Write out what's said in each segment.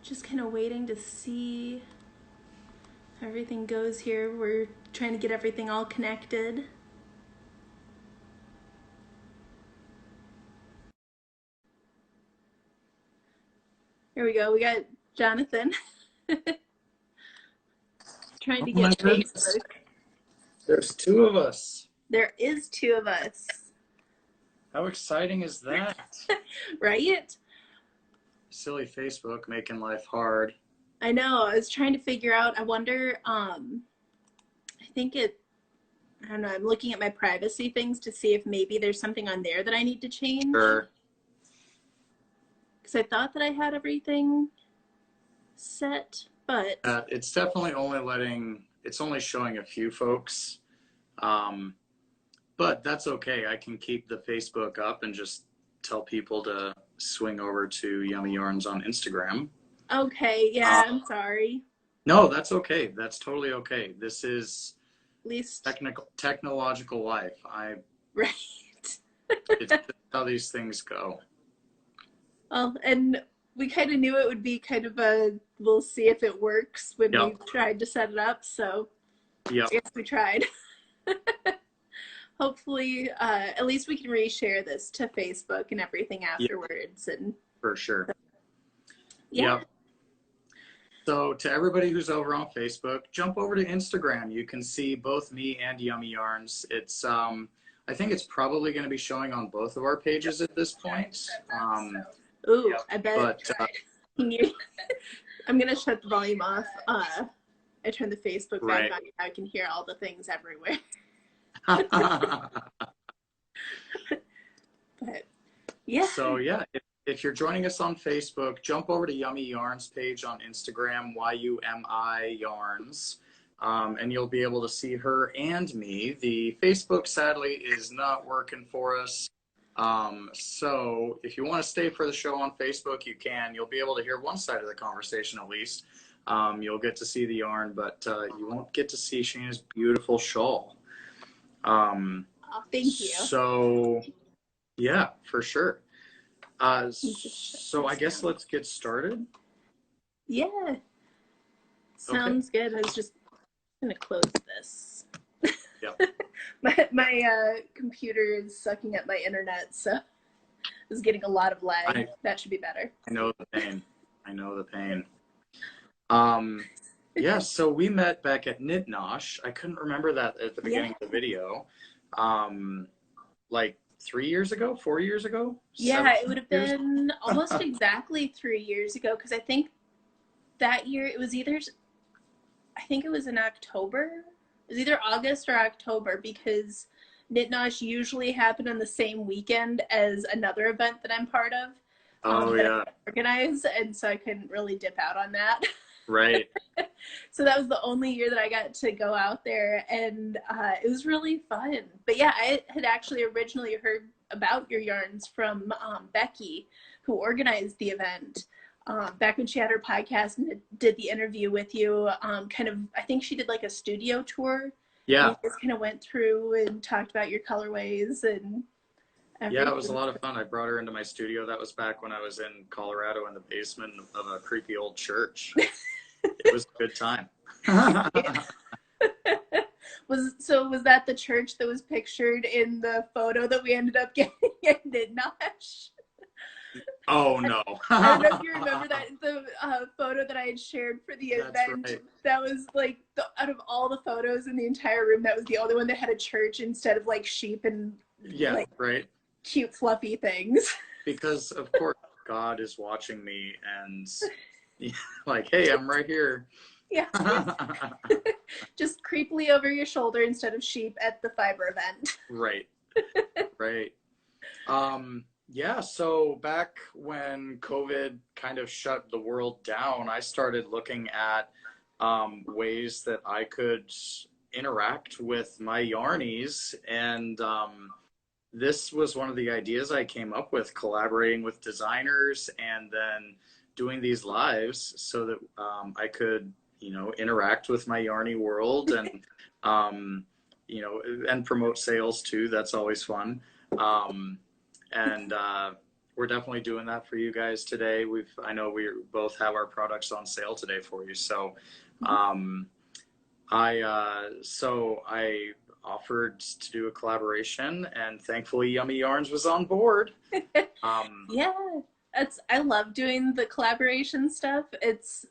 Just kind of waiting to see how everything goes here. We're trying to get everything all connected. Here we go. We got Jonathan trying to Oh my get goodness. Facebook. There's two of us. There is two of us. How exciting is that? Right? Silly Facebook making life hard. I know. I was trying to figure out. I wonder, I don't know. I'm looking at my privacy things to see if maybe there's something on there that I need to change. Sure. Because I thought that I had everything set, but It's definitely it's only showing a few folks. But that's okay. I can keep the Facebook up and just tell people to swing over to Yummy Yarns on Instagram. okay, yeah, I'm sorry. No, that's okay. That's totally okay. This is At least technological life. right. It's just how these things go. Well, and we kind of knew it would be kind of we'll see if it works when Yep. we tried to set it up. So Yep. I guess we tried. Hopefully, at least we can reshare this to Facebook and everything afterwards. And For sure. yeah. Yep. So to everybody who's over on Facebook, jump over to Instagram. You can see both me and Yummy Yarns. It's I think it's probably going to be showing on both of our pages at this point. Ooh, I bet. But I'm gonna shut the volume off. I turned the Facebook back Right. on. I can hear all the things everywhere. But yeah. So yeah, if you're joining us on Facebook, jump over to Yummy Yarns page on Instagram, YUMI Yarns, and you'll be able to see her and me. The Facebook sadly is not working for us. So if you want to stay for the show on Facebook, you can. You'll be able to hear one side of the conversation at least. You'll get to see the yarn, but you won't get to see Shayna's beautiful shawl. Oh, thank you. So yeah, for sure. So I guess let's get started. Yeah. Sounds good. I was just gonna close this. Yep. my computer is sucking up my internet, so I was getting a lot of lag. That should be better. I know the pain. I know the pain. Yeah, so we met back at Knit Nosh. I couldn't remember that at the beginning of the video. Like 3 years ago, 4 years ago? Yeah, it would have been almost exactly 3 years ago, because I think that year it was I think it was in October. It was either August or October, because Knit Nosh usually happened on the same weekend as another event that I'm part of. That I organize, and so I couldn't really dip out on that. Right. So that was the only year that I got to go out there, and it was really fun. But yeah, I had actually originally heard about your yarns from Becky, who organized the event back when she had her podcast and did the interview with you. I think she did like a studio tour. Yeah. You just kind of went through and talked about your colorways and everything. Yeah, it was a lot of fun. I brought her into my studio. That was back when I was in Colorado in the basement of a creepy old church. It was a good time. Was that the church that was pictured in the photo that we ended up getting at Knit Nosh? Oh no. I don't know if you remember that, the photo that I had shared for the event. Right. That was like, out of all the photos in the entire room, that was the only one that had a church instead of like sheep and like, right. cute fluffy things. Because of course God is watching me and like, hey, I'm right here. Yeah. Just creepily over your shoulder instead of sheep at the fiber event. Right. Right. Yeah, so back when COVID kind of shut the world down, I started looking at ways that I could interact with my yarnies, and this was one of the ideas I came up with, collaborating with designers and then doing these lives so that I could, interact with my yarny world and, and promote sales too. That's always fun. And we're definitely doing that for you guys today. I know we both have our products on sale today for you. So, I offered to do a collaboration, and thankfully Yummy Yarns was on board. Yeah, I love doing the collaboration stuff. It's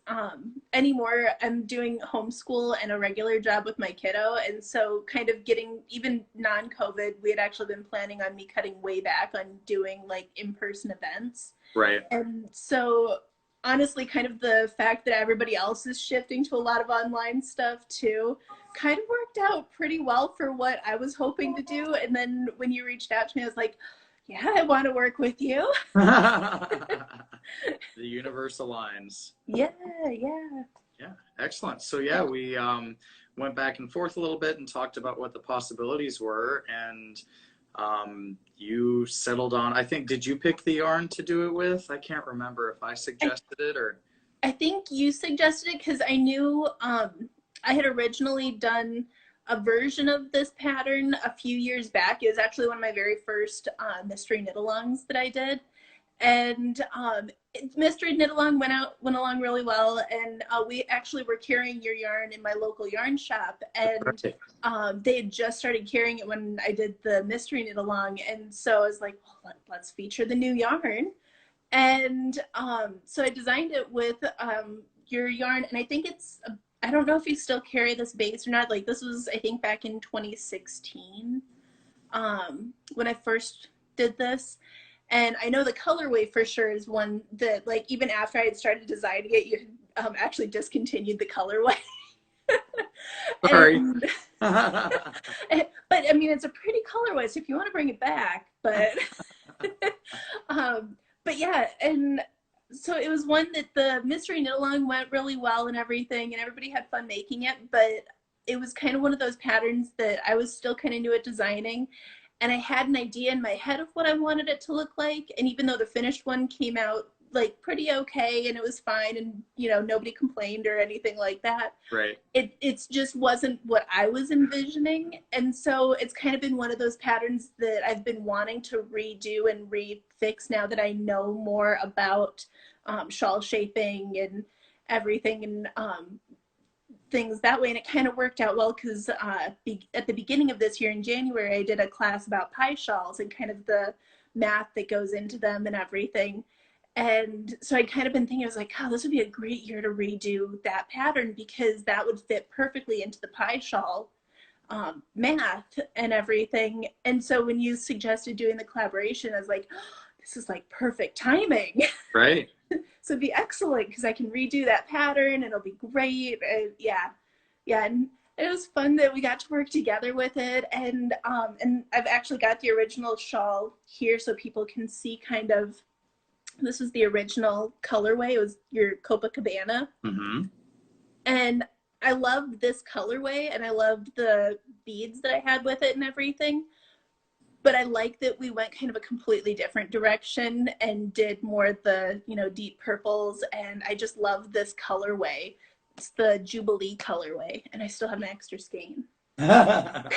anymore I'm doing homeschool and a regular job with my kiddo, and so kind of getting even non-COVID, we had actually been planning on me cutting way back on doing like in-person events. Right. And so honestly, kind of the fact that everybody else is shifting to a lot of online stuff too kind of worked out pretty well for what I was hoping to do. And then when you reached out to me, I was like, yeah, I want to work with you. The universe aligns. Yeah. Yeah, excellent. So yeah, we went back and forth a little bit and talked about what the possibilities were, and you settled on, I think, did you pick the yarn to do it with? I can't remember if I suggested it or. I think you suggested it because I knew I had originally done a version of this pattern a few years back. It was actually one of my very first mystery knit-alongs that I did. And mystery knit-along went along really well, and we actually were carrying your yarn in my local yarn shop, and they had just started carrying it when I did the mystery knit-along, and so I was like, well, let's feature the new yarn. And so I designed it with your yarn, and I think I don't know if you still carry this base or not. Like, this was, I think, back in 2016 when I first did this. And I know the colorway for sure is one that, like, even after I had started designing it, you had actually discontinued the colorway. Sorry. But I mean, it's a pretty colorway, so if you want to bring it back, but but yeah, and so it was one that the mystery knit-along went really well and everything, and everybody had fun making it, but it was kind of one of those patterns that I was still kind of new at designing, and I had an idea in my head of what I wanted it to look like, and even though the finished one came out like pretty okay and it was fine, and you know, nobody complained or anything like that, right, it's just wasn't what I was envisioning. And so it's kind of been one of those patterns that I've been wanting to redo and refix now that I know more about shawl shaping and everything, and things that way. And it kind of worked out well because at the beginning of this year in January, I did a class about pie shawls and kind of the math that goes into them and everything. And so I'd kind of been thinking, I was like, oh, this would be a great year to redo that pattern because that would fit perfectly into the pie shawl math and everything. And so when you suggested doing the collaboration, I was like, oh, this is like perfect timing. Right. So it'd be excellent because I can redo that pattern and it'll be great. And yeah. And it was fun that we got to work together with it. And I've actually got the original shawl here so people can see kind of. This was the original colorway. It was your Copacabana. Mm-hmm. And I loved this colorway, and I loved the beads that I had with it and everything. But I like that we went kind of a completely different direction and did more the, you know, deep purples. And I just love this colorway. It's the Jubilee colorway, and I still have an extra skein. Come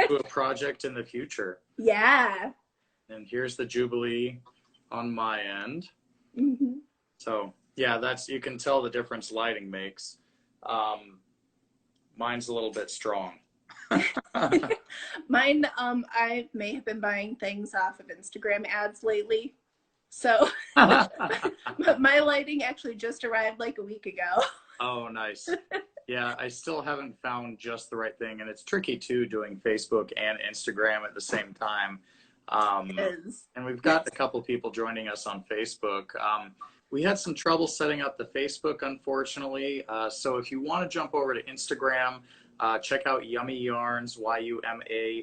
to a project in the future. Yeah. And here's the Jubilee on my end. Mm-hmm. So yeah, you can tell the difference lighting makes. Mine's a little bit strong. Mine, I may have been buying things off of Instagram ads lately. So my lighting actually just arrived like a week ago. Oh, nice. Yeah, I still haven't found just the right thing. And it's tricky too, doing Facebook and Instagram at the same time. And we've got a couple people joining us on Facebook. We had some trouble setting up the Facebook, unfortunately. So if you want to jump over to Instagram, check out Yummy Yarns, YUMI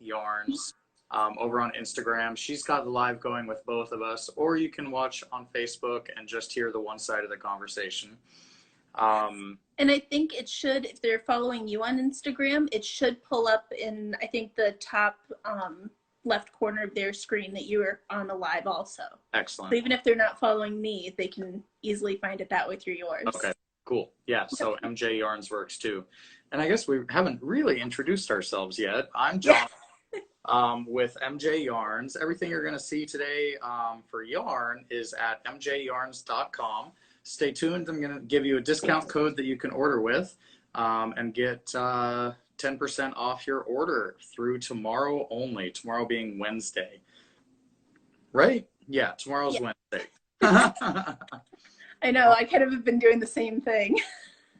Yarns, over on Instagram. She's got the live going with both of us, or you can watch on Facebook and just hear the one side of the conversation. And I think it should, if they're following you on Instagram, it should pull up in, I think, the top left corner of their screen that you are on a live also. Excellent. So even if they're not following me, they can easily find it that way through yours. Okay, cool. Yeah, so MJ Yarns works too. And I guess we haven't really introduced ourselves yet. I'm John. with MJ Yarns. Everything you're going to see today for yarn is at mjyarns.com. Stay tuned. I'm going to give you a discount code that you can order with and get 10% off your order through tomorrow only. Tomorrow being Wednesday. Right? Yeah, tomorrow's Wednesday. I know, I kind of have been doing the same thing.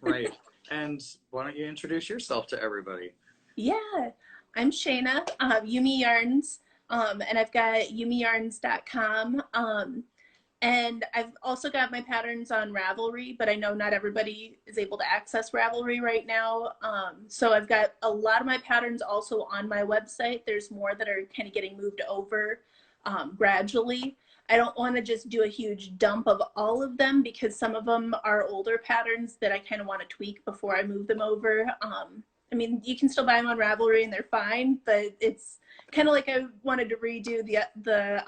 Right. And why don't you introduce yourself to everybody? Yeah, I'm Shayna, Yumi Yarns, and I've got yumiyarns.com. And I've also got my patterns on Ravelry, but I know not everybody is able to access Ravelry right now. So I've got a lot of my patterns also on my website. There's more that are kind of getting moved over gradually. I don't want to just do a huge dump of all of them because some of them are older patterns that I kind of want to tweak before I move them over. I mean, you can still buy them on Ravelry and they're fine, but it's kind of like I wanted to redo the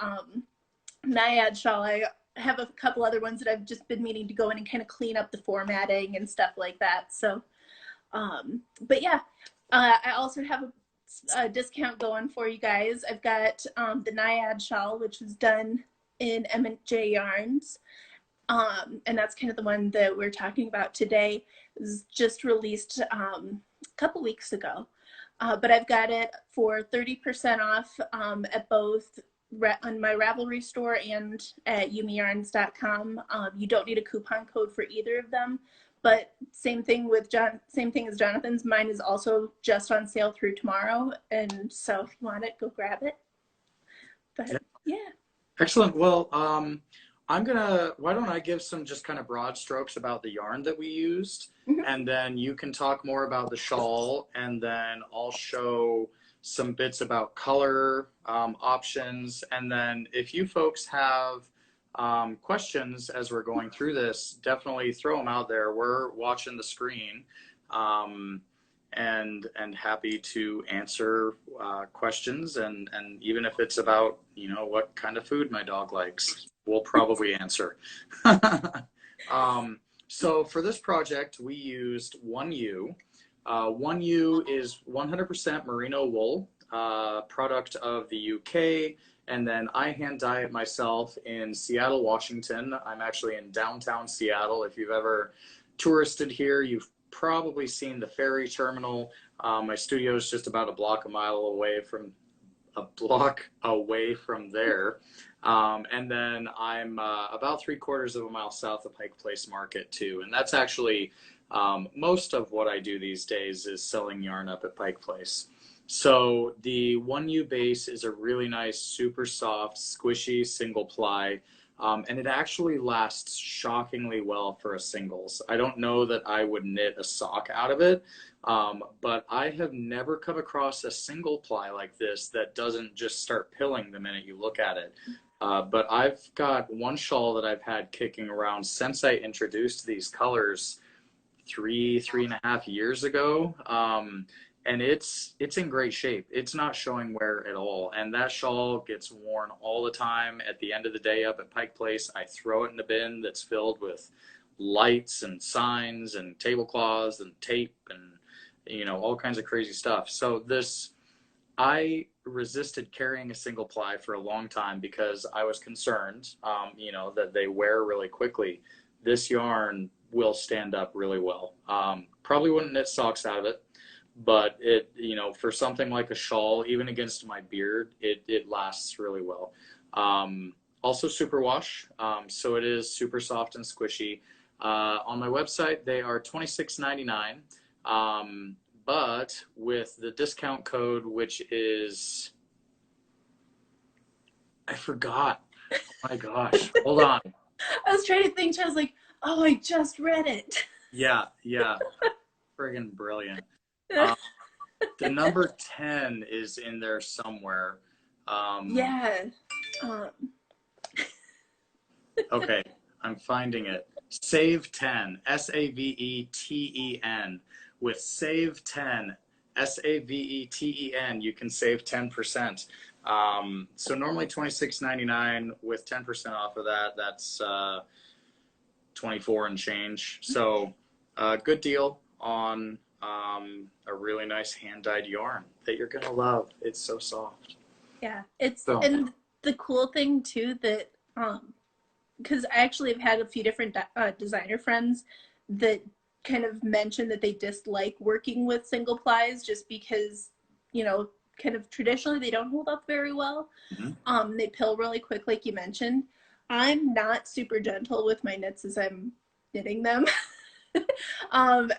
Naiad shawl. I have a couple other ones that I've just been meaning to go in and kind of clean up the formatting and stuff like that. So, but yeah, I also have a discount going for you guys. I've got the Naiad shawl, which was done in MJ Yarns. And that's kind of the one that we're talking about today. It was just released a couple weeks ago. But I've got it for 30% off at both on my Ravelry store and at yumiyarns.com. You don't need a coupon code for either of them. But same thing as Jonathan's. Mine is also just on sale through tomorrow. And so if you want it, go grab it. But yeah. Excellent. Well, why don't I give some just kind of broad strokes about the yarn that we used, and then you can talk more about the shawl, and then I'll show some bits about color options. And then if you folks have questions as we're going through this, definitely throw them out there. We're watching the screen and happy to answer questions. And even if it's about, you know, what kind of food my dog likes, we'll probably answer. So for this project, we used 1U. 1U is 100% merino wool, product of the UK. And then I hand dye it myself in Seattle, Washington. I'm actually in downtown Seattle. If you've ever touristed here, you've probably seen the ferry terminal. My studio is just about a block away from there. And then I'm about 3/4 of a mile south of Pike Place Market too. And that's actually most of what I do these days is selling yarn up at Pike Place. So the 1U base is a really nice, super soft, squishy single ply. And it actually lasts shockingly well for a singles. I don't know that I would knit a sock out of it, but I have never come across a single ply like this that doesn't just start pilling the minute you look at it. But I've got one shawl that I've had kicking around since I introduced these colors 3.5 years ago. And it's in great shape. It's not showing wear at all. And that shawl gets worn all the time. At the end of the day up at Pike Place, I throw it in a bin that's filled with lights and signs and tablecloths and tape and, you know, all kinds of crazy stuff. So I resisted carrying a single ply for a long time because I was concerned, you know, that they wear really quickly. This yarn will stand up really well. Probably wouldn't knit socks out of it. But it, you know, for something like a shawl, even against my beard, it lasts really well. Also superwash, so it is super soft and squishy. On my website, they are $26.99, but with the discount code, which is, I forgot. Oh my gosh, hold on. I was trying to think, I was like, oh, I just read it. Yeah, friggin' brilliant. The number 10 is in there somewhere. Okay, I'm finding it. Save 10, SAVETEN. With Save 10, SAVETEN, you can save 10%. So normally $26.99 with 10% off of that, that's 24 and change. So good deal on a really nice hand-dyed yarn that you're gonna love. It's so soft. Yeah, it's So and the cool thing too that because I actually have had a few different designer friends that kind of mentioned that they dislike working with single plies just because, you know, kind of traditionally they don't hold up very well. They pill really quick, like you mentioned. I'm not super gentle with my knits as I'm knitting them.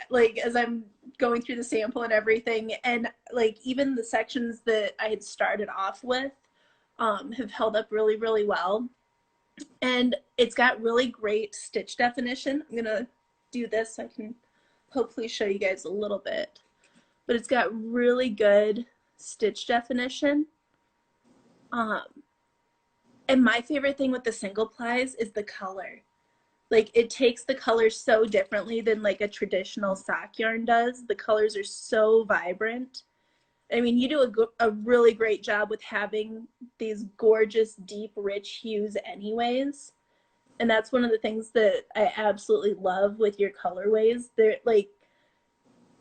Like as I'm going through the sample and everything, and like even the sections that I had started off with have held up really, really well. And it's got really great stitch definition. I'm gonna do this so I can hopefully show you guys a little bit, but it's got really good stitch definition. Um, and my favorite thing with the single plies is the color. Like it takes the colors so differently than like a traditional sock yarn does. The colors are so vibrant. I mean, you do a really great job with having these gorgeous, deep, rich hues anyways. And that's one of the things that I absolutely love with your colorways. They're like,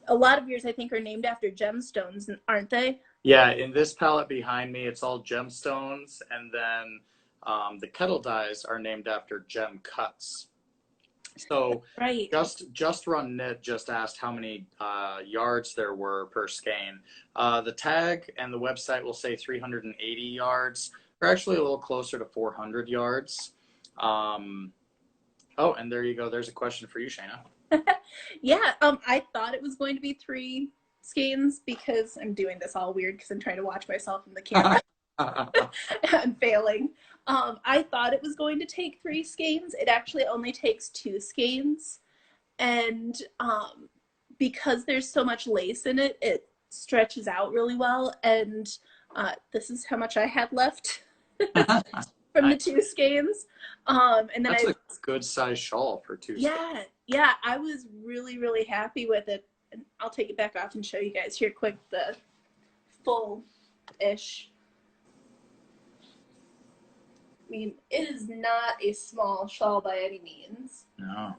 a lot of yours I think are named after gemstones, aren't they? yeah, in this palette behind me, it's all gemstones, and then the kettle dyes are named after gem cuts. So Right. just run knit just asked how many yards there were per skein. The tag and the website will say 380 yards. We're actually a little closer to 400 yards. Oh, and there you go. There's a question for you, Shayna. Yeah, I thought it was going to be 3 skeins because I'm doing this all weird because I'm trying to watch myself in the camera. I'm failing. I thought it was going to take 3 skeins. It actually only takes 2 skeins. And because there's so much lace in it, it stretches out really well. And this is how much I had left from the 2 skeins. And then That's a good size shawl for 2 skeins. yeah, I was really, really happy with it. And I'll take it back off and show you guys here quick the full-ish. I mean, it is not a small shawl by any means. No.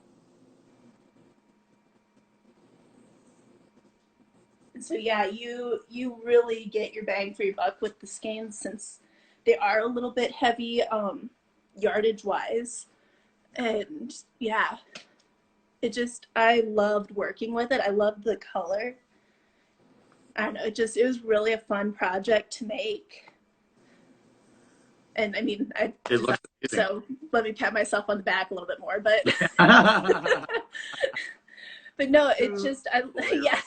So yeah, you really get your bang for your buck with the skeins since they are a little bit heavy yardage wise. And yeah, I loved working with it. I loved the color. I don't know, it was really a fun project to make. And I mean, It looks amazing. so let me pat myself on the back a little bit more, but but no, it's just yeah.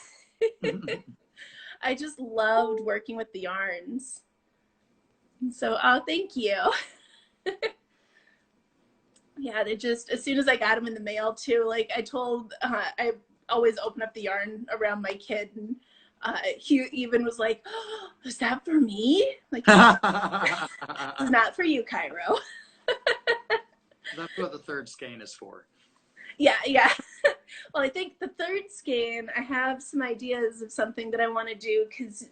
I just loved working with the yarns. So, oh, thank you. Yeah, they just, as soon as I got them in the mail too, like I told, I always open up the yarn around my kid, and he even was like, oh, is that for me? Like, it's not for you, Cairo. That's what the 3rd skein is for. Yeah. Well, I think the 3rd skein, I have some ideas of something that I want to do because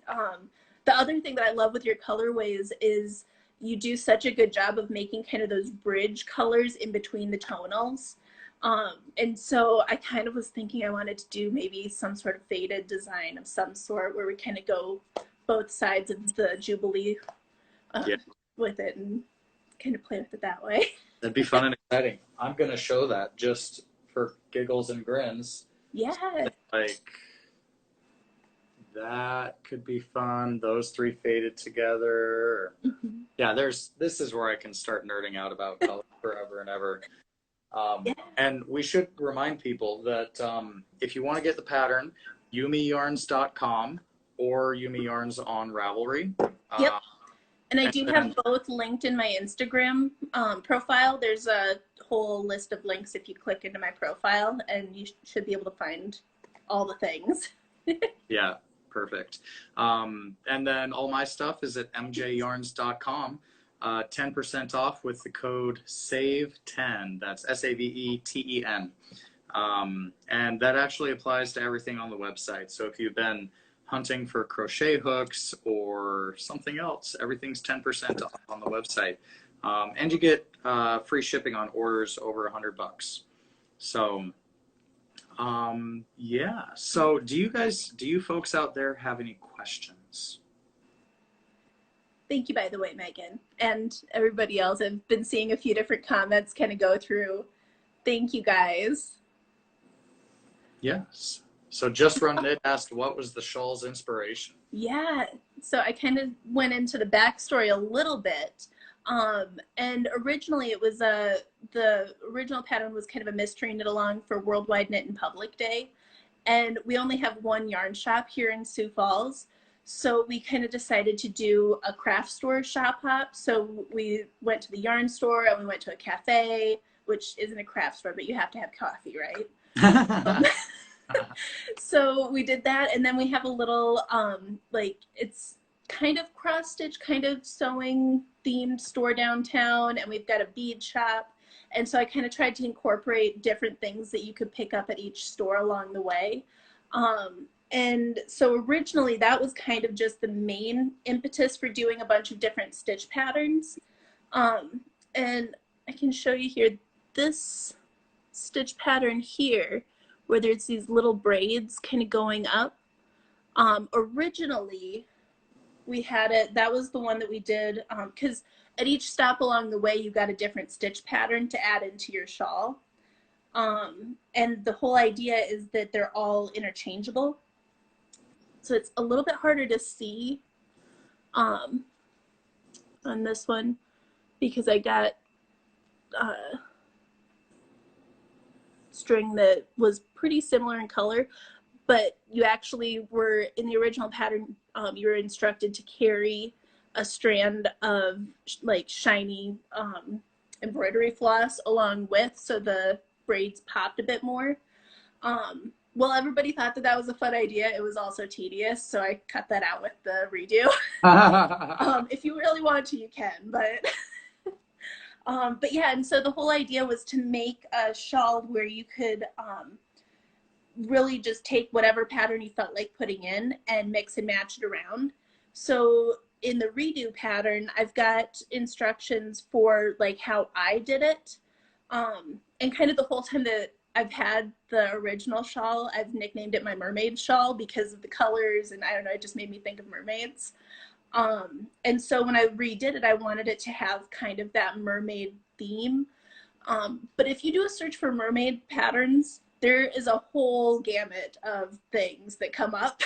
the other thing that I love with your colorways is you do such a good job of making kind of those bridge colors in between the tonals. And so I kind of was thinking I wanted to do maybe some sort of faded design of some sort where we kind of go both sides of the Jubilee with it and kind of play with it that way. That'd be fun and exciting. I'm going to show that just for giggles and grins. Yeah. Like, that could be fun. Those 3 faded together. Yeah, this is where I can start nerding out about color forever and ever. And we should remind people that if you want to get the pattern, yumiyarns.com or Yumi Yarns on Ravelry. Yep. And I do have both linked in my Instagram profile. There's a whole list of links if you click into my profile, and you should be able to find all the things. Yeah, perfect. And then all my stuff is at mjyarns.com. 10% off with the code SAVE10. That's SAVETEN. And that actually applies to everything on the website. So if you've been hunting for crochet hooks or something else, everything's 10% off on the website. And you get free shipping on orders over $100. So Yeah. So do you folks out there have any questions? Thank you, by the way, Megan, and everybody else. I've been seeing a few different comments kind of go through. Thank you, guys. Yes. So Just Run Knit asked, what was the shawl's inspiration? Yeah, so I kind of went into the backstory a little bit. And originally it was the original pattern was kind of a mystery knit along for Worldwide Knit in Public Day. And we only have one yarn shop here in Sioux Falls. So we kind of decided to do a craft store shop hop. So we went to the yarn store and we went to a cafe, which isn't a craft store, but you have to have coffee, right? So we did that, and then we have a little like it's kind of cross stitch, kind of sewing themed store downtown, and we've got a bead shop. And so I kind of tried to incorporate different things that you could pick up at each store along the way. And so originally that was kind of just the main impetus for doing a bunch of different stitch patterns. And I can show you here this stitch pattern here, where there's these little braids kind of going up. Originally, we had it, that was the one that we did, because at each stop along the way, you got a different stitch pattern to add into your shawl. And the whole idea is that they're all interchangeable. So it's a little bit harder to see on this one because I got string that was pretty similar in color, but you actually were in the original pattern, you were instructed to carry a strand of like shiny embroidery floss along with, so the braids popped a bit more. Well, everybody thought that that was a fun idea. It was also tedious, so I cut that out with the redo. If you really want to, you can, but yeah, and so the whole idea was to make a shawl where you could really just take whatever pattern you felt like putting in and mix and match it around. So in the redo pattern, I've got instructions for like how I did it. And kind of the whole time that I've had the original shawl, I've nicknamed it my mermaid shawl because of the colors, and I don't know, it just made me think of mermaids. And so when I redid it, I wanted it to have kind of that mermaid theme. But if you do a search for mermaid patterns, there is a whole gamut of things that come up.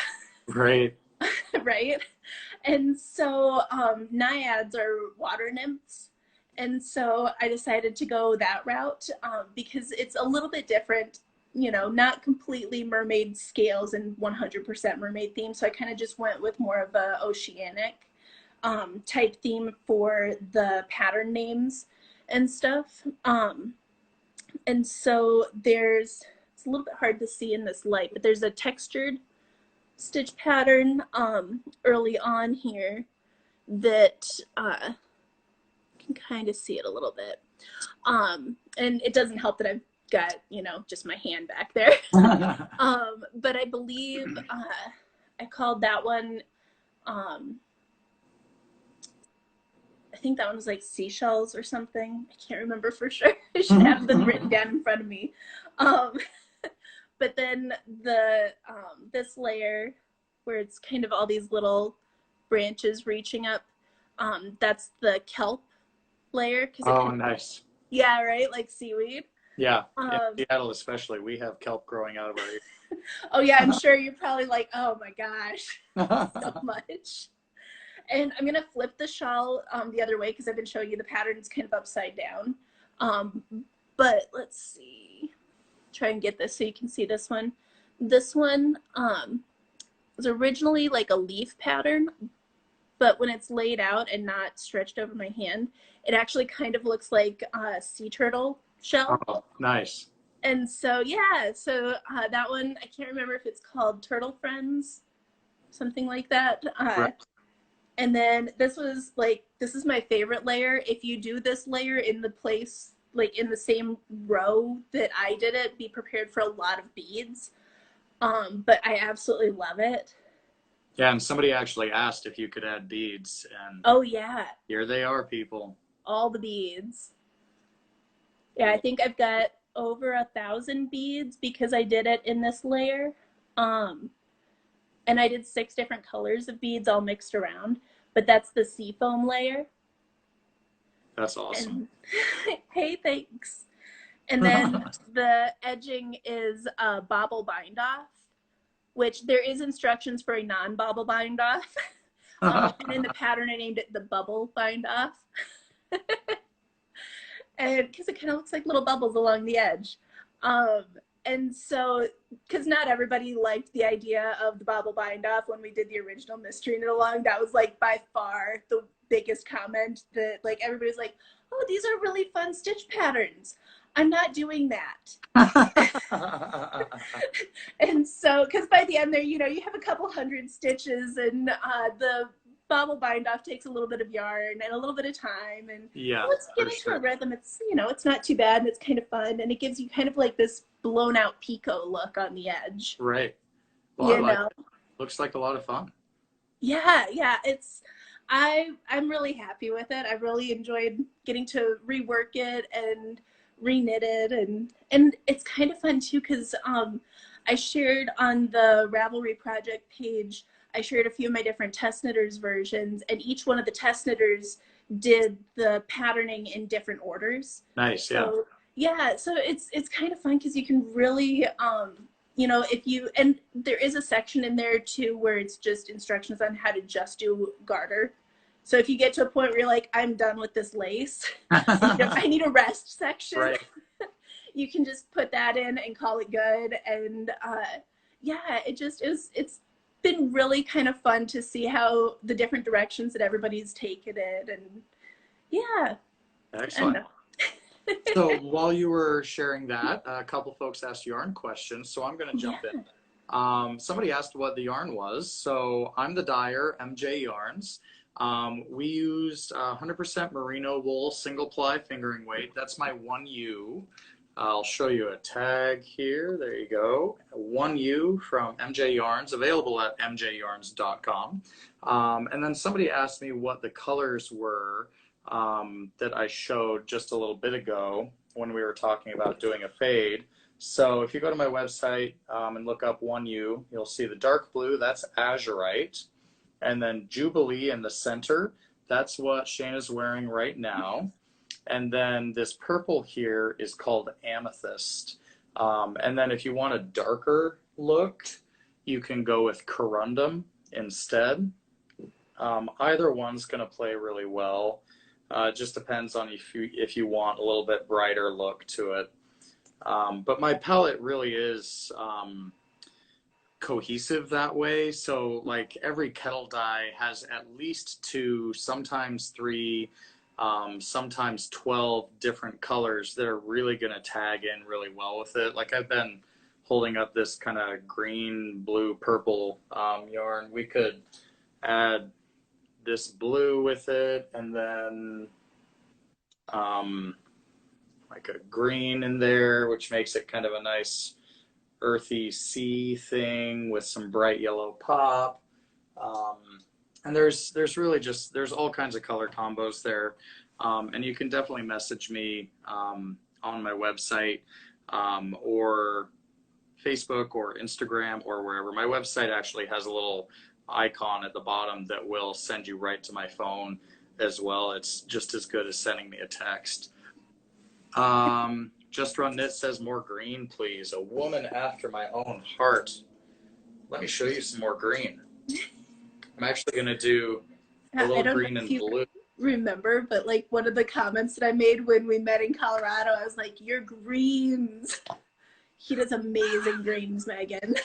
Right. Right? And so naiads are water nymphs. And so I decided to go that route because it's a little bit different, you know, not completely mermaid scales and 100% mermaid theme. So I kind of just went with more of a oceanic type theme for the pattern names and stuff. And so it's a little bit hard to see in this light, but there's a textured stitch pattern early on here that can kind of see it a little bit. And it doesn't help that I've got, you know, just my hand back there. But I believe I called that one, I think that one was like seashells or something. I can't remember for sure. I should have them written down in front of me. But then this layer where it's kind of all these little branches reaching up, that's the kelp layer. Oh, nice. Yeah, right? Like seaweed. Yeah, in Seattle especially, we have kelp growing out of our ears. Oh yeah, I'm sure you're probably like, oh my gosh, so much. And I'm gonna flip the shawl the other way because I've been showing you the patterns kind of upside down. But let's see, try and get this so you can see this one. This one was originally like a leaf pattern, but when it's laid out and not stretched over my hand, it actually kind of looks like a sea turtle shell. Oh, nice. And so, yeah, so that one, I can't remember if it's called Turtle Friends, something like that. Right. And then this was like, this is my favorite layer. If you do this layer in the place, like in the same row that I did it, be prepared for a lot of beads. But I absolutely love it. Yeah, and somebody actually asked if you could add beads, and oh yeah, here they are, people. all the beads. Yeah, I think I've got over 1,000 beads because I did it in this layer. And I did 6 different colors of beads all mixed around, but that's the seafoam layer. That's awesome. And hey, thanks. And then the edging is bobble bind off, which there is instructions for a non-bobble bind off. And in the pattern, I named it the bubble bind off. And because it kind of looks like little bubbles along the edge. And so, because not everybody liked the idea of the bobble bind off when we did the original Mystery Knit Along, that was like by far the biggest comment that like everybody's like, oh, these are really fun stitch patterns. I'm not doing that. And so, because by the end there, you know, you have a couple hundred stitches, and the bobble bind off takes a little bit of yarn and a little bit of time, and Yeah, once you get into a rhythm, it's, you know, it's not too bad, and it's kind of fun, and it gives you kind of like this blown out picot look on the edge. Right. Well, you know, looks like a lot of fun. Yeah, it's I'm really happy with it. I really enjoyed getting to rework it and reknit it, and it's kind of fun too because I shared on the Ravelry project page, I shared a few of my different test knitters versions, and each one of the test knitters did the patterning in different orders. Nice, yeah. So, yeah, so it's kind of fun because you can really you know, if you, and there is a section in there too where it's just instructions on how to just do garter. So if you get to a point where you're like, I'm done with this lace, I need a rest section, right. You can just put that in and call it good. And yeah, it's been really kind of fun to see how the different directions that everybody's taken it. And yeah. Excellent. So while you were sharing that, a couple folks asked yarn questions, so I'm going to jump in. Somebody asked what the yarn was. So I'm the dyer, MJ Yarns. We used 100% merino wool, single ply fingering weight. That's my 1U. I'll show you a tag here. There you go. 1U from MJ Yarns, available at mjyarns.com. And then somebody asked me what the colors were that I showed just a little bit ago when we were talking about doing a fade. So if you go to my website and look up 1U, you'll see the dark blue, that's azurite. And then Jubilee in the center, that's what Shayna's wearing right now. And then this purple here is called amethyst. And then if you want a darker look, you can go with corundum instead. Either one's going to play really well. It just depends on if you want a little bit brighter look to it. But my palette really is cohesive that way. So like every kettle dye has at least 2, sometimes 3, sometimes 12 different colors that are really going to tag in really well with it. Like I've been holding up this kind of green, blue, purple yarn. We could add this blue with it, and then like a green in there, which makes it kind of a nice earthy sea thing with some bright yellow pop. And there's really just, there's all kinds of color combos there. And you can definitely message me on my website or Facebook or Instagram or wherever. My website actually has a little icon at the bottom that will send you right to my phone as well. It's just as good as sending me a text. Just Run Knit says more green, please. A woman after my own heart. Let me show you some more green. I'm actually going to do a little green and blue. Remember, but like one of the comments that I made when we met in Colorado, I was like, your greens. He does amazing greens, Megan.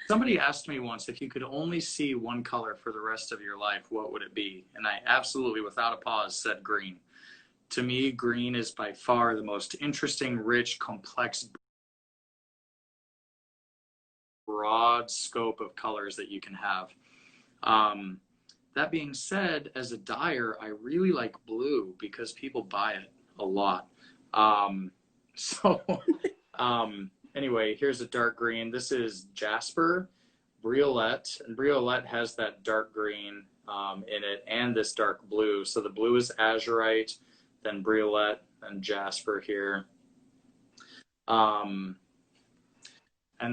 Somebody asked me once, if you could only see one color for the rest of your life, what would it be? And I absolutely, without a pause, said green. To me, green is by far the most interesting, rich, complex, broad scope of colors that you can have. That being said, as a dyer, I really like blue because people buy it a lot. Anyway, here's a dark green. This is Jasper Briolette, and Briolette has that dark green in it and this dark blue. So the blue is azurite, then Briolette and jasper here. And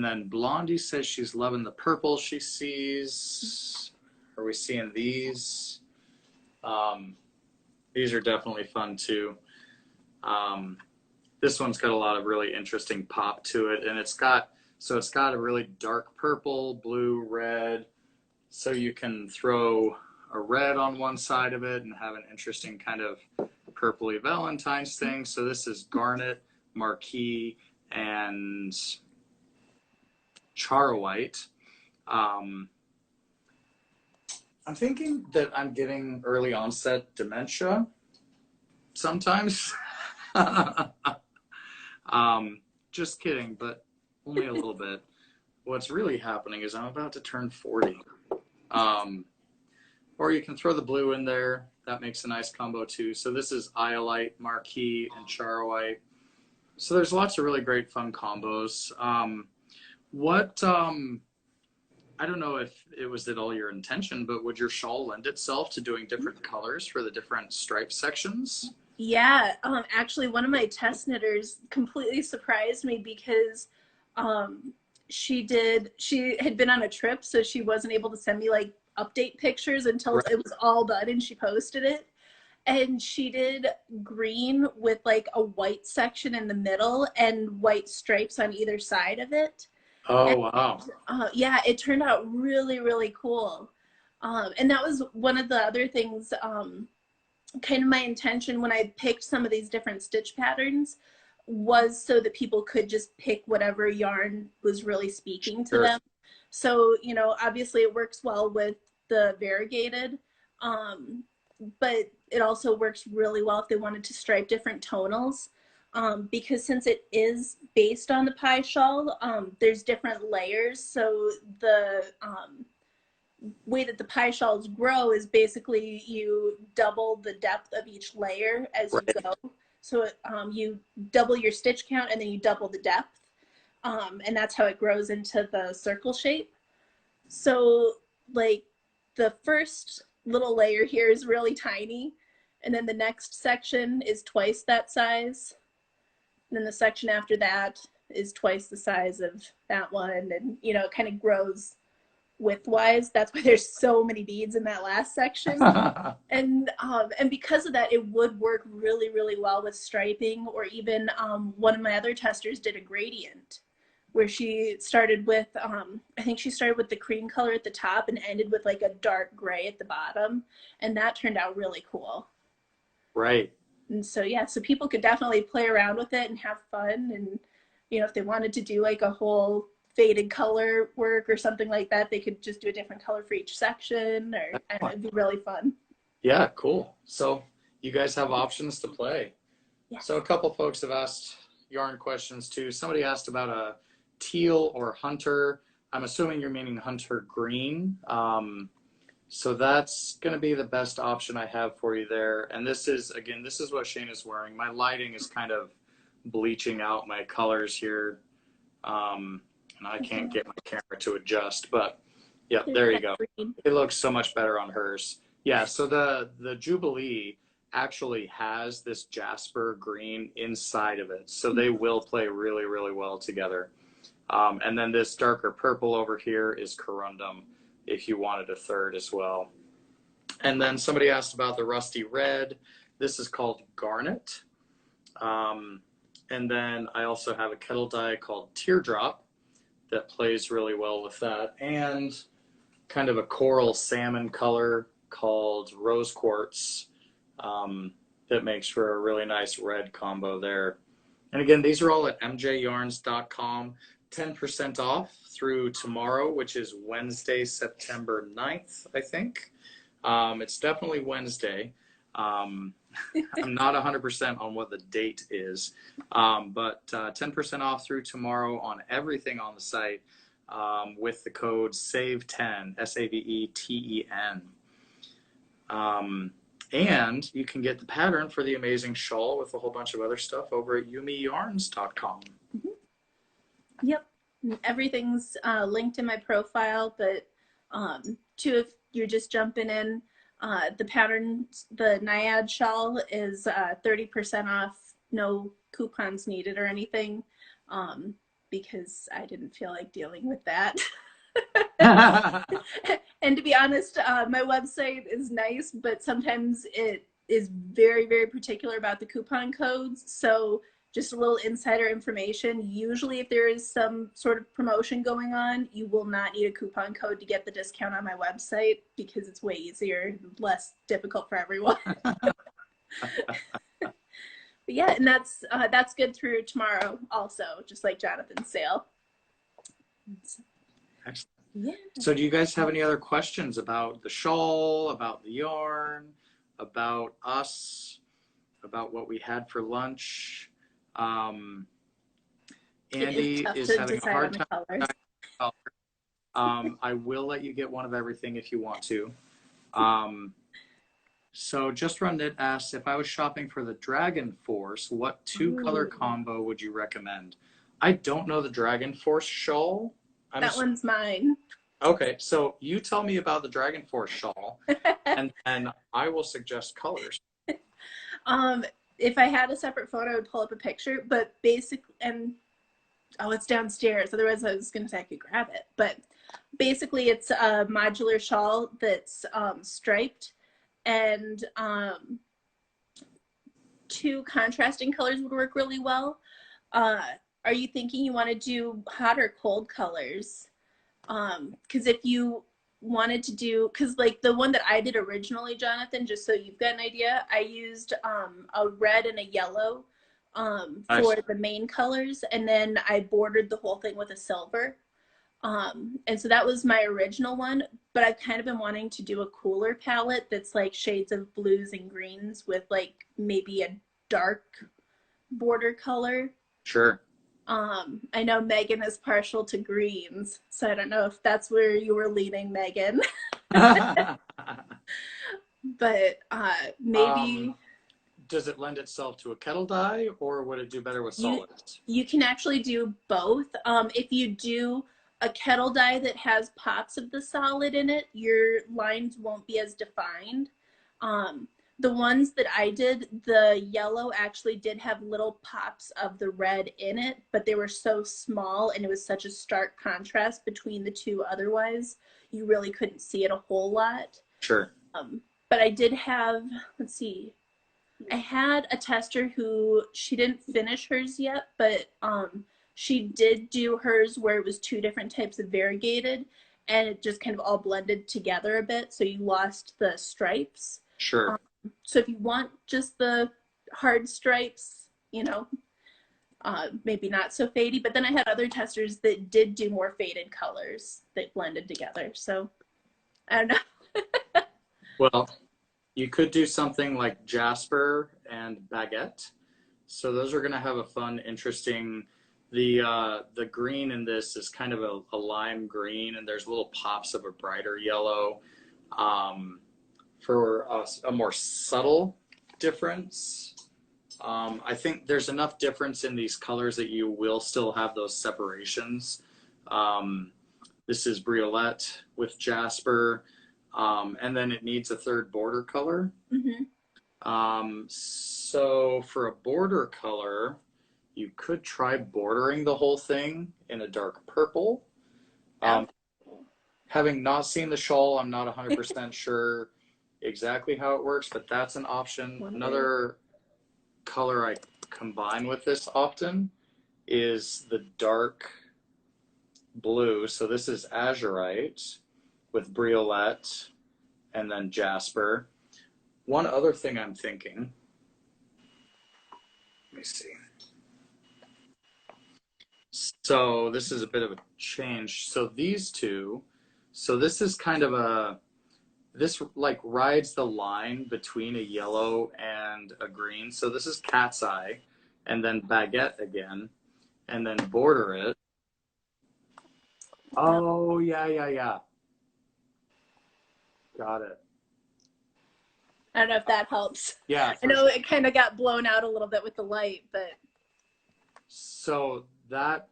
then Blondie says she's loving the purple she sees. Are we seeing these? These are definitely fun too. This one's got a lot of really interesting pop to it, and it's got a really dark purple, blue, red. So you can throw a red on one side of it and have an interesting kind of purpley Valentine's thing. So this is garnet, marquise, and char white. I'm thinking that I'm getting early onset dementia sometimes. Just kidding, but only a little bit. What's really happening is I'm about to turn 40. Or you can throw the blue in there. That makes a nice combo too. So this is iolite, marquise, and char white. So there's lots of really great fun combos. I don't know if it was at all your intention, but would your shawl lend itself to doing different colors for the different stripe sections? Yeah, actually one of my test knitters completely surprised me because she had been on a trip, so she wasn't able to send me like update pictures until Right. it was all done and she posted it. And she did green with like a white section in the middle and white stripes on either side of it. Oh, And wow. yeah, it turned out really, really cool. And that was one of the other things, kind of my intention when I picked some of these different stitch patterns was so that people could just pick whatever yarn was really speaking to Sure. them. So, you know, obviously it works well with the variegated, but it also works really well if they wanted to stripe different tonals. Because since it is based on the pie shawl, there's different layers. So the way that the pie shawls grow is basically you double the depth of each layer as you Right. go. So you double your stitch count and then you double the depth. And that's how it grows into the circle shape. So like the first little layer here is really tiny. And then the next section is twice that size. And then the section after that is twice the size of that one. And, you know, it kind of grows widthwise. That's why there's so many beads in that last section. And because of that, it would work really, really well with striping, or even one of my other testers did a gradient where she started with, I think she started with the cream color at the top and ended with like a dark gray at the bottom. And that turned out really cool. Right. And so, yeah, so people could definitely play around with it and have fun. And, you know, if they wanted to do like a whole faded color work or something like that, they could just do a different color for each section, or I don't know, it'd be really fun. Yeah, cool. So you guys have options to play. Yeah. So a couple folks have asked yarn questions too. Somebody asked about a teal or hunter. I'm assuming you're meaning hunter green. So that's going to be the best option I have for you there. And this is, again, this is what Shane is wearing. My lighting is kind of bleaching out my colors here. And I can't get my camera to adjust, but yeah, there you go. It looks so much better on hers. Yeah, so the Jubilee actually has this jasper green inside of it. So they will play really, really well together. And then this darker purple over here is corundum, if you wanted a third as well. And then somebody asked about the rusty red. This is called garnet. And then I also have a kettle dye called teardrop that plays really well with that. And kind of a coral salmon color called rose quartz that makes for a really nice red combo there. And again, these are all at mjyarns.com. 10% off through tomorrow, which is Wednesday, September 9th, I think. It's definitely Wednesday. I'm not 100% on what the date is, but 10% off through tomorrow on everything on the site with the code SAVE10, SAVETEN. And you can get the pattern for the amazing shawl with a whole bunch of other stuff over at yumiyarns.com. Yep, everything's linked in my profile, but too, if you're just jumping in, the pattern, the Naiad shawl is 30% off no coupons needed or anything, because I didn't feel like dealing with that. And to be honest, my website is nice, but sometimes it is very, very particular about the coupon codes. So just a little insider information. Usually if there is some sort of promotion going on, you will not need a coupon code to get the discount on my website because it's way easier, less difficult for everyone. But yeah, and that's good through tomorrow also, just like Jonathan's sale. Excellent. Yeah. So do you guys have any other questions about the shawl, about the yarn, about us, about what we had for lunch? Andy is having a hard time. I will let you get one of everything if you want to. So Just Run Knit asks, if I was shopping for the Dragon Force, what two-color combo would you recommend? I don't know the Dragon Force shawl. That one's mine. Okay, so you tell me about the Dragon Force shawl, and then I will suggest colors. If I had a separate phone, I would pull up a picture, but basically, and oh, it's downstairs. Otherwise, I was gonna say I could grab it. But basically, it's a modular shawl that's striped, and two contrasting colors would work really well. Are you thinking you want to do hot or cold colors? Because if you wanted to do, because like the one that I did originally, Jonathan, just so you've got an idea, I used a red and a yellow for the main colors, and then I bordered the whole thing with a silver. And so that was my original one, but I've kind of been wanting to do a cooler palette that's like shades of blues and greens with like maybe a dark border color. Sure. I know Megan is partial to greens, so I don't know if that's where you were leaning, Megan. But maybe. Does it lend itself to a kettle dye, or would it do better with solids? You can actually do both. If you do a kettle dye that has pops of the solid in it, your lines won't be as defined. The ones that I did, the yellow actually did have little pops of the red in it, but they were so small and it was such a stark contrast between the two otherwise, you really couldn't see it a whole lot. Sure. But I did have, let's see, I had a tester who, she didn't finish hers yet, but she did do hers where it was two different types of variegated, and it just kind of all blended together a bit, so you lost the stripes. Sure. So if you want just the hard stripes, you know, maybe not so fadey. But then I had other testers that did do more faded colors that blended together. So I don't know. Well, you could do something like Jasper and Baguette. So those are going to have a fun, interesting. The green in this is kind of a lime green, and there's little pops of a brighter yellow. For a more subtle difference. I think there's enough difference in these colors that you will still have those separations. This is Briolette with Jasper, and then it needs a third border color. Mm-hmm. So for a border color, you could try bordering the whole thing in a dark purple. Having not seen the shawl, I'm not 100% sure exactly how it works, but that's an option. Another color I combine with this often is the dark blue. So this is Azurite with Briolette and then Jasper. One other thing I'm thinking, let me see. So this is a bit of a change. So these two, so this is kind of this like rides the line between a yellow and a green. So this is Cat's Eye, and then Baguette again, and then border it. Oh, yeah. Got it. I don't know if that helps. Yeah. I know it kind of got blown out a little bit with the light, but. So that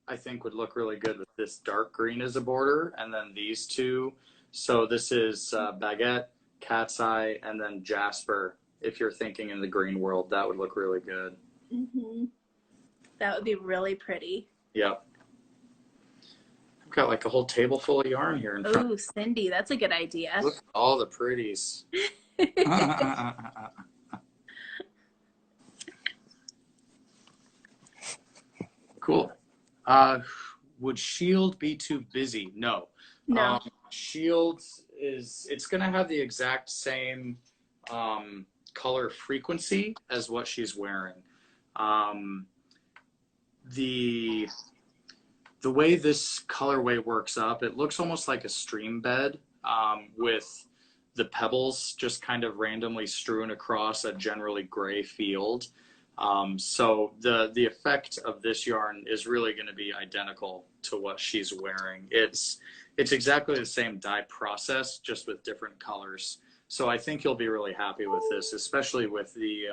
I think would look really good with this dark green as a border, and then these two. So this is Baguette, Cat's Eye, and then Jasper. If you're thinking in the green world, that would look really good. Mm-hmm. That would be really pretty. Yep. I've got like a whole table full of yarn here in front. Oh, Cindy, that's a good idea. Look at all the pretties. Cool. Would Shield be too busy? No. No. Shield it's going to have the exact same color frequency as what she's wearing. The way this colorway works up, it looks almost like a stream bed with the pebbles just kind of randomly strewn across a generally gray field. So the effect of this yarn is really going to be identical to what she's wearing. It's exactly the same dye process, just with different colors. So I think you'll be really happy with this, especially with the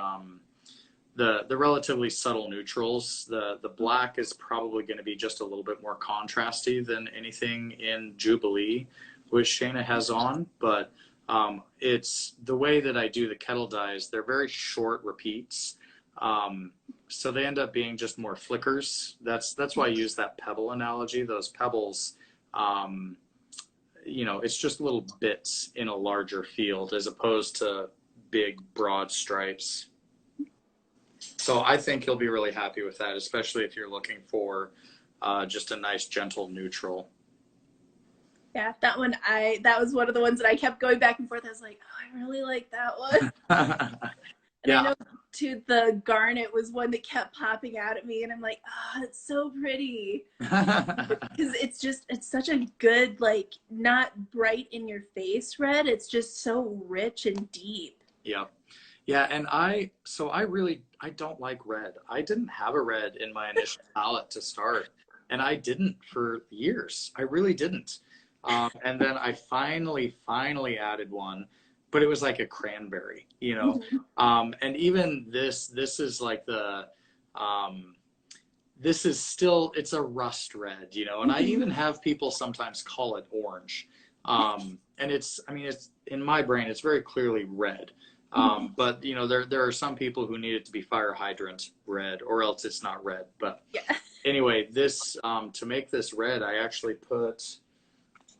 relatively subtle neutrals. The black is probably going to be just a little bit more contrasty than anything in Jubilee, which Shayna has on. But it's the way that I do the kettle dyes. They're very short repeats. So they end up being just more flickers. That's why I use that pebble analogy. Those pebbles, it's just little bits in a larger field as opposed to big, broad stripes. So I think you'll be really happy with that, especially if you're looking for just a nice, gentle neutral. Yeah, that was one of the ones that I kept going back and forth. I was like, oh, I really like that one. And yeah. I know too, the garnet was one that kept popping out at me, and I'm like, oh, it's so pretty. Because it's such a good, like, not bright in your face red. It's just so rich and deep. Yeah. Yeah, and I don't like red. I didn't have a red in my initial palette to start, and I didn't for years. I really didn't. And then I finally added one, but it was like a cranberry, Mm-hmm. And even this is like this is still, it's a rust red, and mm-hmm. I even have people sometimes call it orange. And it's in my brain, it's very clearly red. But there are some people who need it to be fire hydrant red, or else it's not red. But yeah. Anyway, this to make this red, I actually put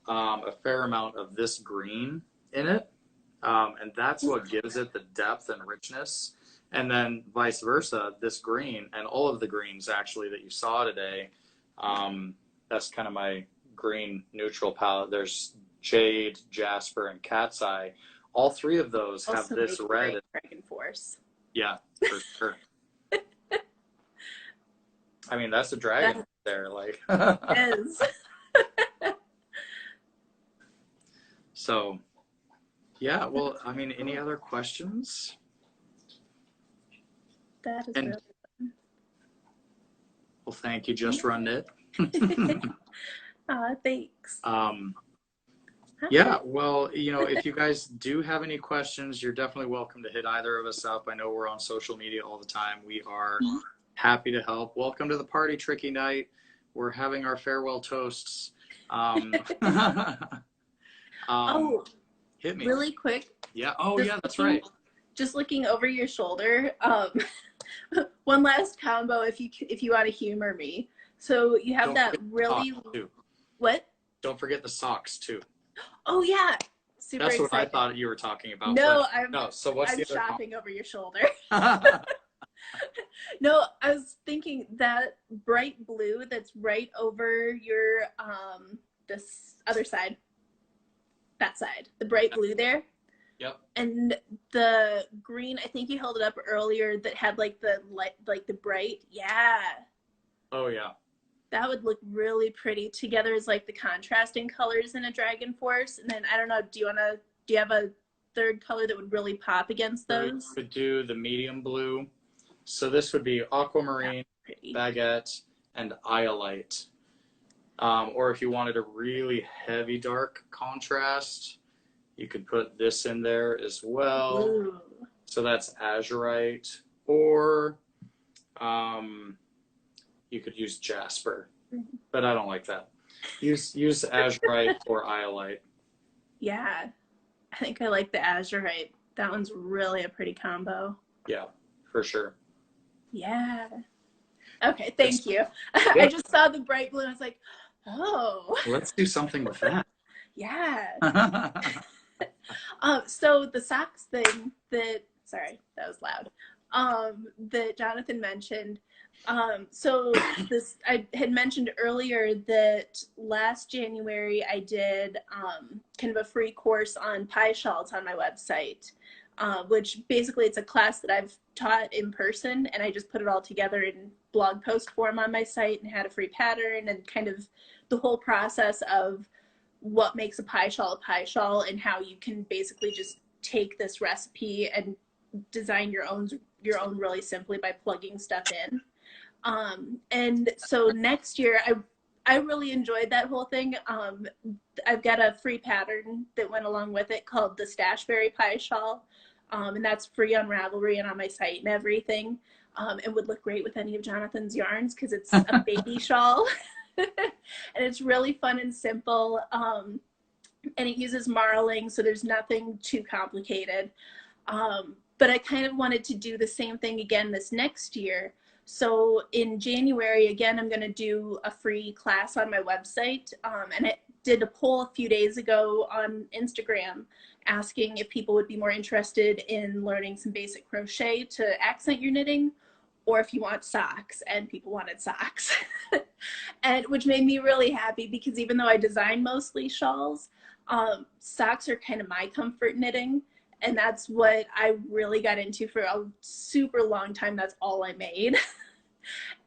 a fair amount of this green in it, and that's what gives it the depth and richness. And then vice versa, this green and all of the greens actually that you saw today, that's kind of my green neutral palette. There's jade, jasper, and cat's eye. All three of those have also this red. Dragon Force. Yeah, for sure. I mean, that's a dragon there, like. It is. So, yeah. Well, I mean, any other questions? That is really fun. Well, thank you. Just run it. Thanks. Yeah, well, if you guys do have any questions, you're definitely welcome to hit either of us up. I know we're on social media all the time. We are happy to help. Welcome to the party, Tricky Night. We're having our farewell toasts. Hit me. Really quick. Yeah. Oh, yeah, that's right. Just looking over your shoulder. One last combo, if you want to humor me. So you have that really. What? Don't forget the socks too. Oh yeah, super That's excited. what I thought you were talking about. No, So what's the other shopping over your shoulder. No, I was thinking that bright blue that's right over your this other side. That side, the bright blue there. Yep. And the green, I think you held it up earlier, that had like the light, like the bright. Yeah. Oh yeah. That would look really pretty together as like the contrasting colors in a Dragon Force. And then I don't know, do you have a third color that would really pop against those? We could do the medium blue. So this would be aquamarine, baguette, and iolite. Or if you wanted a really heavy dark contrast, you could put this in there as well. Ooh. So that's azurite, or you could use jasper, but I don't like that. Use azurite or iolite. Yeah, I think I like the azurite. That one's really a pretty combo. Yeah, for sure. Yeah. Okay, Just, thank you. I yeah, just saw the bright blue and I was like, oh, let's do something with that. yeah. So the socks thing that, sorry, that was loud, that Jonathan mentioned. So this, I had mentioned earlier that last January I did kind of a free course on pie shawls on my website, which basically it's a class that I've taught in person, and I just put it all together in blog post form on my site and had a free pattern and kind of the whole process of what makes a pie shawl and how you can basically just take this recipe and design your own really simply by plugging stuff in. And so next year I really enjoyed that whole thing. I've got a free pattern that went along with it called the Stashberry Pie Shawl. And that's free on Ravelry and on my site and everything. It would look great with any of Jonathan's yarns because it's a baby shawl. And it's really fun and simple. And it uses marling, so there's nothing too complicated. But I kind of wanted to do the same thing again this next year. So in January, again, I'm going to do a free class on my website. And I did a poll a few days ago on Instagram asking if people would be more interested in learning some basic crochet to accent your knitting, or if you want socks, and people wanted socks. And which made me really happy because even though I design mostly shawls, socks are kind of my comfort knitting. And that's what I really got into for a super long time. That's all I made.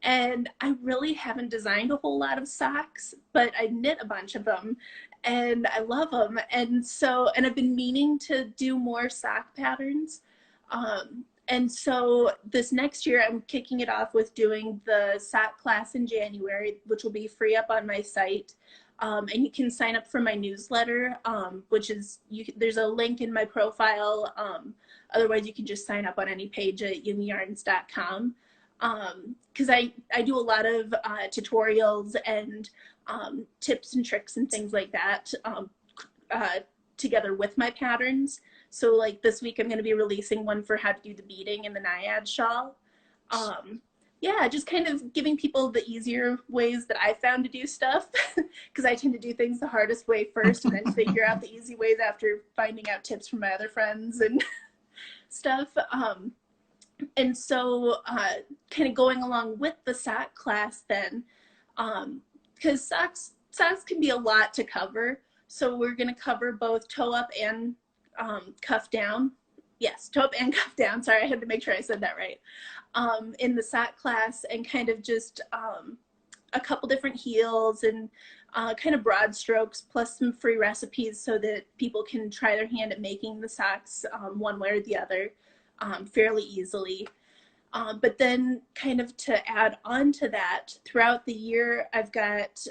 And I really haven't designed a whole lot of socks, but I knit a bunch of them and I love them. And so, and I've been meaning to do more sock patterns. And so this next year, I'm kicking it off with doing the sock class in January, which will be free up on my site. And you can sign up for my newsletter, which is, there's a link in my profile. Otherwise, you can just sign up on any page at yumiyarns.com. Because I do a lot of tutorials and tips and tricks and things like that together with my patterns. So like this week, I'm going to be releasing one for how to do the beading in the Naiad shawl. Yeah, just kind of giving people the easier ways that I found to do stuff, because I tend to do things the hardest way first and then figure out the easy ways after finding out tips from my other friends and stuff. And so kind of going along with the sock class then, because socks can be a lot to cover. So we're going to cover both toe up and cuff down. Yes, toe up and cuff down. Sorry, I had to make sure I said that right. In the sock class, and kind of just a couple different heels and kind of broad strokes, plus some free recipes so that people can try their hand at making the socks one way or the other fairly easily. But then kind of to add on to that, throughout the year, I've got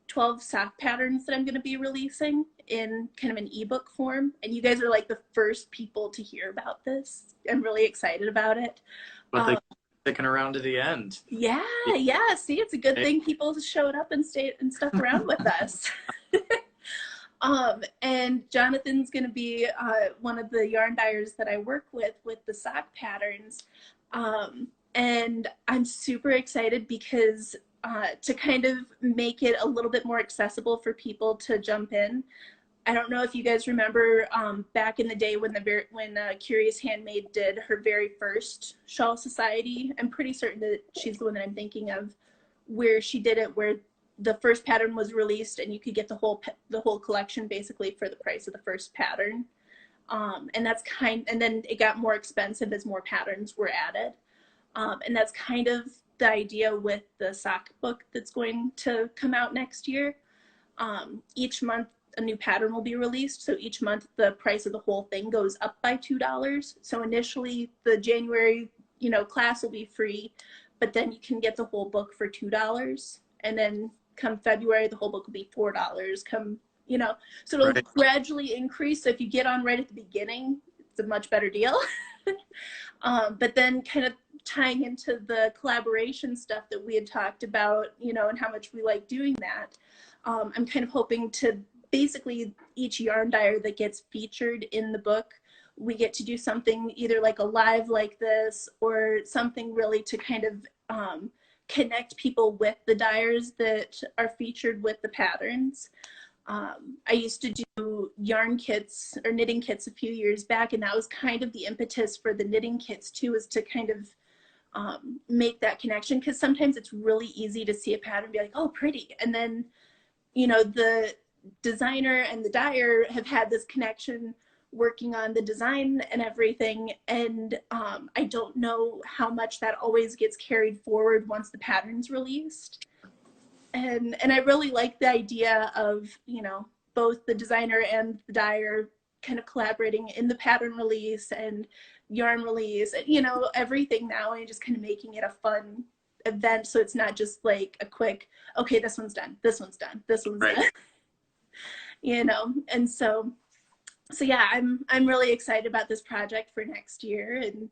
12 sock patterns that I'm going to be releasing in kind of an ebook form. And you guys are like the first people to hear about this. I'm really excited about it. But they sticking around to the end. Yeah. See, it's a good thing people showed up and stayed and stuck around with us. And Jonathan's going to be one of the yarn dyers that I work with the sock patterns. And I'm super excited because to kind of make it a little bit more accessible for people to jump in. I don't know if you guys remember back in the day when Curious Handmade did her very first Shawl Society. I'm pretty certain that she's the one that I'm thinking of, where she did it where the first pattern was released and you could get the whole collection basically for the price of the first pattern. And then it got more expensive as more patterns were added. And that's kind of the idea with the sock book that's going to come out next year. Each month a new pattern will be released. So each month the price of the whole thing goes up by $2. So initially the January, class will be free, but then you can get the whole book for $2. And then come February, the whole book will be $4. So it'll gradually increase. So if you get on right at the beginning, it's a much better deal. But then kind of tying into the collaboration stuff that we had talked about, and how much we like doing that. I'm kind of hoping to basically each yarn dyer that gets featured in the book we get to do something either like a live like this or something really to kind of connect people with the dyers that are featured with the patterns. I used to do yarn kits or knitting kits a few years back, and that was kind of the impetus for the knitting kits too, is to kind of make that connection, because sometimes it's really easy to see a pattern and be like, oh, pretty, and then the designer and the dyer have had this connection working on the design and everything, and I don't know how much that always gets carried forward once the pattern's released. And I really like the idea of both the designer and the dyer kind of collaborating in the pattern release and yarn release, and everything now, and just kind of making it a fun event, so it's not just like a quick, okay, this one's done, this one's done, this one's right. done. And so yeah, I'm really excited about this project for next year, and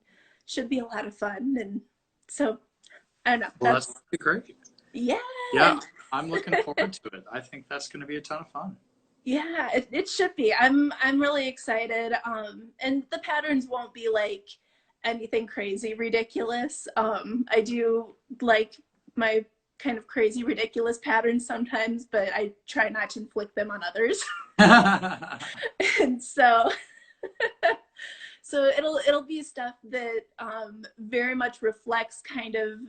should be a lot of fun. And so I don't know. Well, that's great. Yeah. Yeah, I'm looking forward to it. I think that's going to be a ton of fun. Yeah, it should be. I'm really excited. And the patterns won't be like anything crazy ridiculous. I do like my kind of crazy ridiculous patterns sometimes, but I try not to inflict them on others. And so it'll be stuff that very much reflects kind of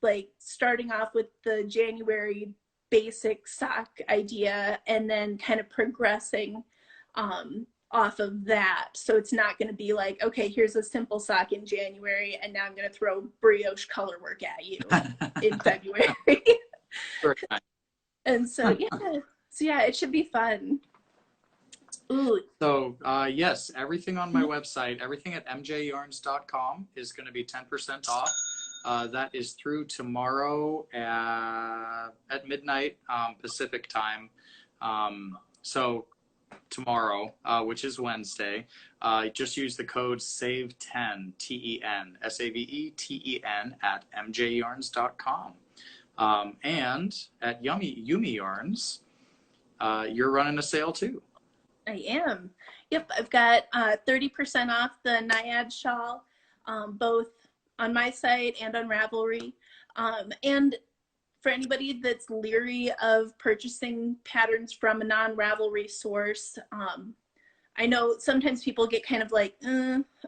like starting off with the January basic sock idea and then kind of progressing off of that. So it's not going to be like, okay, here's a simple sock in January, and now I'm going to throw brioche color work at you in February. And so yeah, it should be fun. Ooh. So yes, everything on my website, everything at mjyarns.com is going to be 10% off. That is through tomorrow at midnight Pacific time. So tomorrow, which is Wednesday, just use the code SAVE10, T-E-N, S-A-V-E-T-E-N at mjyarns.com. And at Yumi Yarns, you're running a sale too. I am. Yep, I've got 30% off the Naiad shawl, both on my site and on Ravelry. And for anybody that's leery of purchasing patterns from a non-Ravelry source, I know sometimes people get kind of like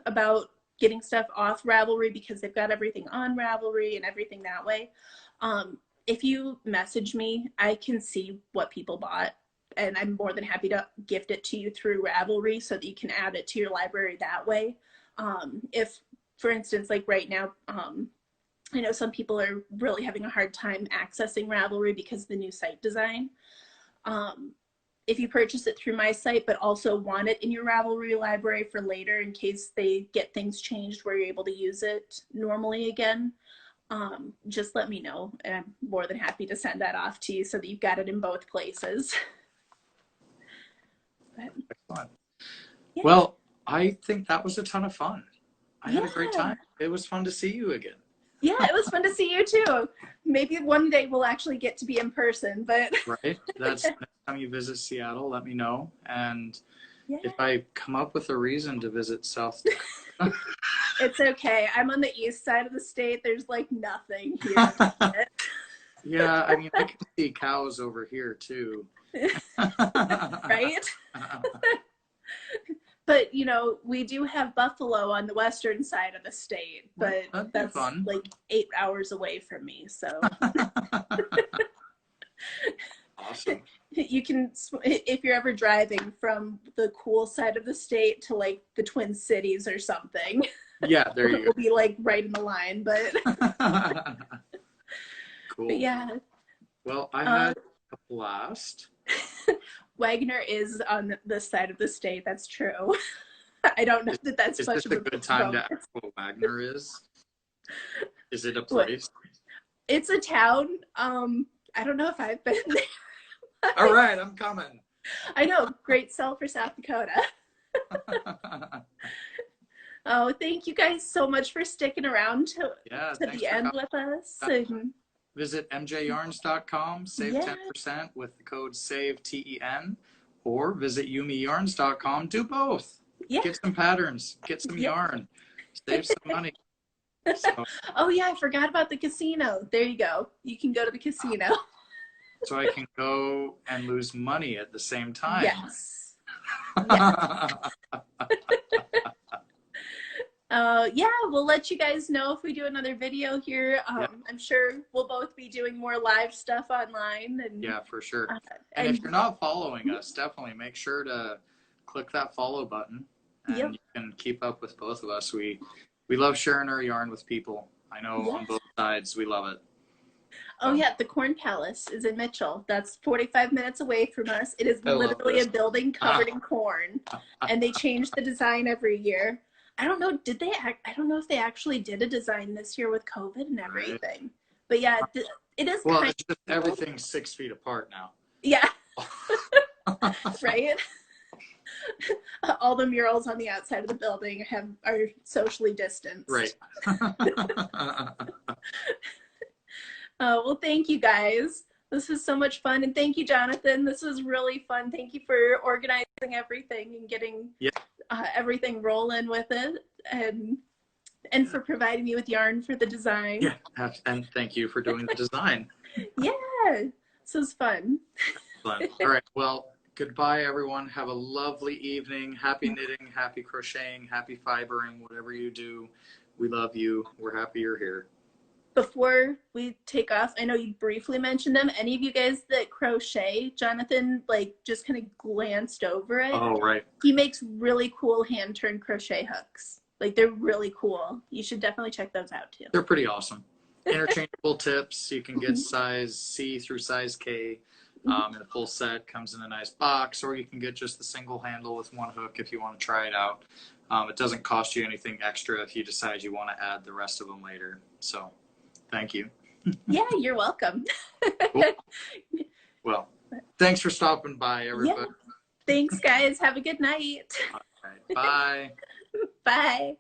about getting stuff off Ravelry because they've got everything on Ravelry and everything that way. If you message me, I can see what people bought, and I'm more than happy to gift it to you through Ravelry so that you can add it to your library that way. If, for instance, like right now, I know some people are really having a hard time accessing Ravelry because of the new site design. If you purchase it through my site, but also want it in your Ravelry library for later in case they get things changed where you're able to use it normally again, just let me know, and I'm more than happy to send that off to you so that you've got it in both places. Excellent. Yeah. Well, I think that was a ton of fun. I had a great time. It was fun to see you again. Yeah, it was fun to see you too. Maybe one day we'll actually get to be in person, but right. That's next time you visit Seattle, let me know. And if I come up with a reason to visit South Dakota. It's okay. I'm on the east side of the state. There's like nothing here. Yeah, I mean, I can see cows over here too. Right? But we do have buffalo on the western side of the state, but that's fun. Like 8 hours away from me, so. Awesome. You can, if you're ever driving from the cool side of the state to like the Twin Cities or something. Yeah, there you go. It'll be like right in the line, but. Cool. But yeah. Well, I had a blast. Wagner is on this side of the state. That's true. I don't know that that's much of a good time to ask what Wagner is. Is it a place? It's a town. I don't know if I've been there. All right, I'm coming. I know. Great sell for South Dakota. Oh, thank you guys so much for sticking around to the end with us. And visit mjyarns.com, save 10% with the code SAVE10, or visit yumiyarns.com. Do both. Yeah. Get some patterns, get some yarn, save some money. So, Oh yeah, I forgot about the casino. There you go. You can go to the casino. so I can go and lose money at the same time. Yes. Yes. Yeah, we'll let you guys know if we do another video here. I'm sure we'll both be doing more live stuff online. And yeah, for sure. And if you're not following us, definitely make sure to click that follow button, and you can keep up with both of us. We love sharing our yarn with people. I know on both sides, we love it. Oh yeah, the Corn Palace is in Mitchell. That's 45 minutes away from us. It is literally a building covered in corn, and they change the design every year. I don't know. I don't know if they actually did a design this year with COVID and everything. Right. But yeah, it is. Well, it's just everything's 6 feet apart now. Yeah. Right. All the murals on the outside of the building are socially distanced. Right. Well, thank you guys. This is so much fun, and thank you, Jonathan. This was really fun. Thank you for organizing everything and getting everything rolling with it, and for providing me with yarn for the design. Yeah, and thank you for doing the design. Yeah, this was fun. Fun. All right. Well, goodbye, everyone. Have a lovely evening. Happy knitting, happy crocheting, happy fibering, whatever you do. We love you. We're happy you're here. Before we take off, I know you briefly mentioned them. Any of you guys that crochet, Jonathan, like, just kind of glanced over it. Oh, right. He makes really cool hand-turned crochet hooks. Like, they're really cool. You should definitely check those out, too. They're pretty awesome. Interchangeable tips. You can get size C through size K. In a full set, comes in a nice box, or you can get just the single handle with one hook if you want to try it out. It doesn't cost you anything extra if you decide you want to add the rest of them later. So, thank you. Yeah, you're welcome. Cool. Well, thanks for stopping by, everybody. Yeah. Thanks, guys. Have a good night. All right. Bye. Bye.